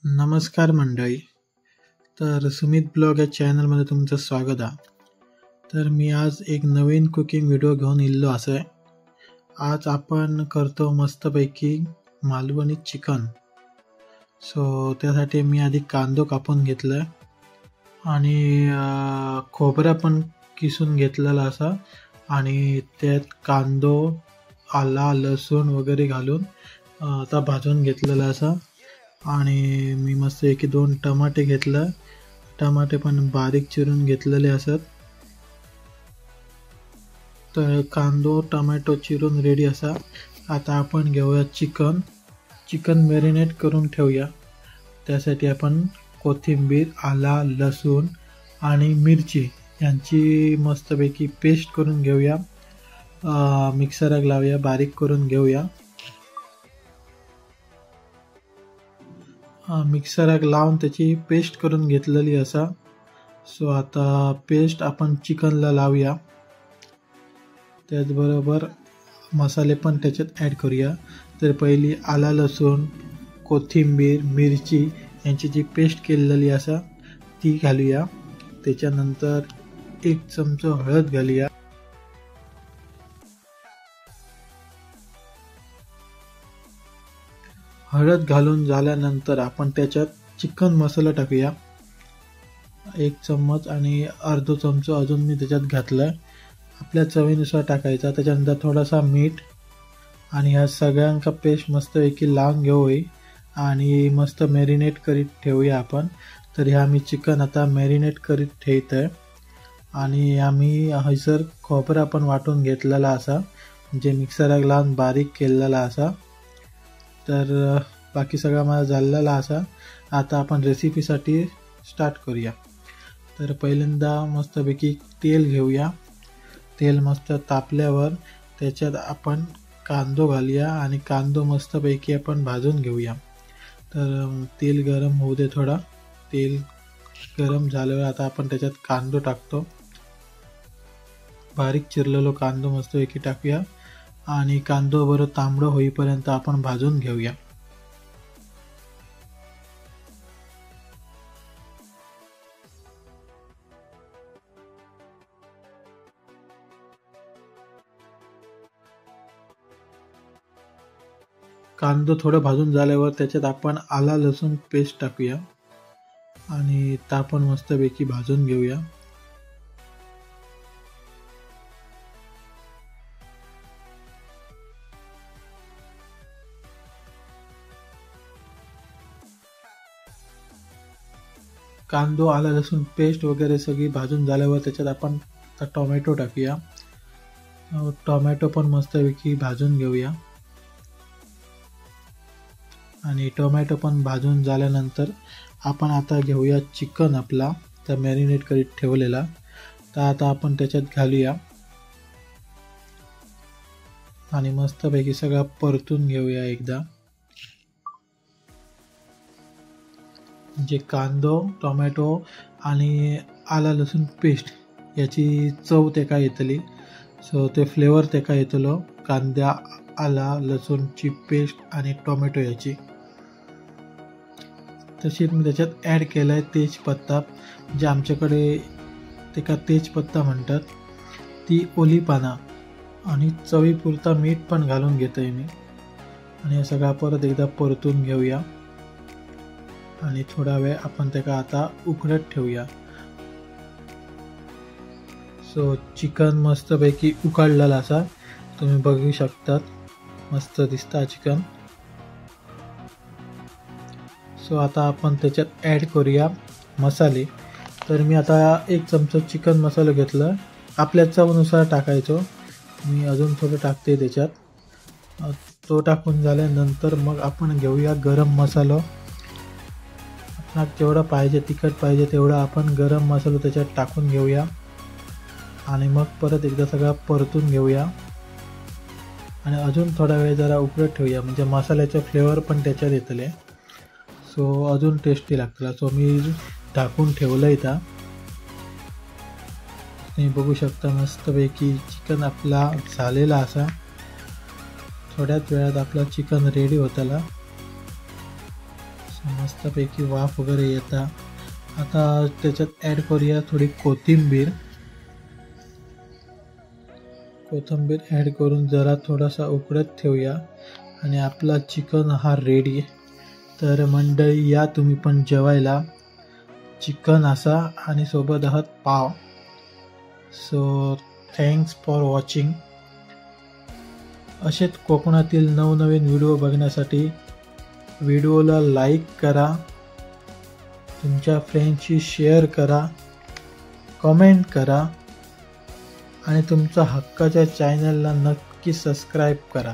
नमस्कार मंडळी. तर सुमित ब्लॉग या चॅनलमध्ये तुमचं स्वागत आहे. तर मी आज एक नवीन कुकिंग व्हिडिओ घेऊन इल्लो आहे. आज आपण करतो मस्तपैकी मालवणी चिकन. त्यासाठी मी आधी कांदो कापून घेतला आणि खोबरा पण किसून घेतलेला असा आणि त्यात कांदो आला लसूण वगैरे घालून आता भाजून घेतलेला असा. आणि मी मस्त 1-2 टमाटे घेतलं. टमाटे पण बारीक चिरून घेतलेले असत. तर कांदो टमॅटो चिरून रेडी असा. आता आपण घेऊया चिकन मॅरिनेट करून ठेवूया. त्यासाठी आपण कोथिंबीर आला लसूण आणि मिरची यांची मस्तपैकी पेस्ट करून घेऊया. मिक्सराक लावूया, बारीक करून घेऊया. मिक्सराक लावून त्याची पेस्ट करून घेतलेली असा. आता पेस्ट आपण चिकनला लावूया. त्याचबरोबर मसाले पण त्याच्यात ॲड करूया. तर पहिली आला लसूण कोथिंबीर मिरची यांची जी पेस्ट केलेली असा ती घालूया. त्याच्यानंतर 1 चमचा हळद घालूया. हळद घालून झाल्यानंतर आपण त्याच्यात चिकन मसाला टाकूया. 1 चम्मच आणि अर्धा चमचा अजून मी त्याच्यात घातला. आपल्या चवीनुसार टाकायचा. त्याच्यानंतर थोडासा मीठ आणि ह्या सगळ्यांचा पेस्ट मस्तपैकी लावून घेऊया आणि मस्त मॅरिनेट करीत ठेवूया आपण. तर ह्या मी चिकन आता मॅरिनेट करीत ठेवत आहे. आणि आम्ही हयसर खोबरा पण वाटून घेतलेला असा, जे मिक्सराक लावून बारीक केलेला असा. तर बाकी सगळा माझा झालेला असा. आता आपण रेसिपीसाठी स्टार्ट करूया. तर पहिल्यांदा मस्तपैकी तेल घेऊया. तेल मस्त तापल्यावर त्याच्यात आपण कांदो घालूया आणि कांदो मस्तपैकी आपण भाजून घेऊया. तर तेल गरम होऊ दे थोडा. तेल गरम झाल्यावर आता आपण त्याच्यात कांदो टाकतो. बारीक चिरलेलो कांदो मस्तपैकी टाकूया आणि कांदो बरोबर तांबडं होईपर्यंत आपण भाजून घेऊया. कांदो थोडं भाजून झाल्यावर त्याच्यात आपण आला लसूण पेस्ट टाकूया आणि ता पण मस्तपैकी भाजून घेऊया. कांदो आला लसूण पेस्ट वगैरे सगळी भाजून झाल्यावर त्याच्यात आपण टोमॅटो टाकूया. टोमॅटो पण मस्तपैकी भाजून घेऊया. आणि टोमॅटो पण भाजून झाल्यानंतर आपण आता घेऊया चिकन आपला तर मॅरिनेट करीत ठेवलेला. तर आता आपण त्याच्यात घालूया आणि मस्तपैकी सगळा परतून घेऊया एकदा. जे कांदो टोमॅटो आणि आला लसूण पेस्ट याची चव तेका येतली. ते फ्लेवर तेका येतलो कांद्या आला लसूणची पेस्ट आणि टोमॅटो याची. तशीच मी त्याच्यात ॲड केलं आहे तेजपत्ता, जे आमच्याकडे तेका तेजपत्ता म्हणतात, ती ओली पाना आणि चवीपुरता मीठ पण घालून घेतो आहे मी. आणि हे सगळा परत एकदा परतून घेऊया आणि थोडा वेळ आपण त्याला आता उकडत ठेवूया. चिकन मस्तपैकी उकडलेला असा तुम्ही बघू शकतात. मस्त दिसता चिकन. आता आपण त्याच्यात ॲड करूया मसाले. तर मी आता 1 चमचा चिकन मसाला घेतला. आपल्या चवीनुसार टाकायचो. मी अजून थोडं टाकते त्याच्यात. तो टाकून झाल्यानंतर मग आपण घेऊया गरम मसाला. आपल्याला जेवढा पाहिजे तिखट पाहिजे तेवढा आपण गरम मसाला त्याच्यात टाकून घेऊया आणि मग परत एकदा सगळा परतून घेऊया आणि अजून थोडा वेळ जरा उकडत ठेवूया, म्हणजे मसाल्याचा फ्लेवर पण त्याच्यात येतले. अजून टेस्टी लागतला. मी ढाकून ठेवलं इथं. तुम्ही बघू शकता मस्तपैकी चिकन आपला झालेला असा. थोड्याच वेळात आपला चिकन रेडी होताला. मस्तपैकी वाफ वगैरे येता. आता त्याच्यात ॲड करूया थोडी कोथिंबीर ॲड करून जरा थोडासा उकळत ठेवूया आणि आपला चिकन हा रेडी. तर मंडळी या तुम्ही पण जेवायला. चिकन असा आणि सोबत आहात पाव. So thanks for watching. असेच कोकणातील नवनवीन व्हिडिओ बघण्यासाठी व्हिडिओला लाईक करा, तुमच्या फ्रेंड्सशी शेअर करा, कमेंट करा आणि तुमच्या हक्काच्या चॅनलला नक्की सबस्क्राईब करा.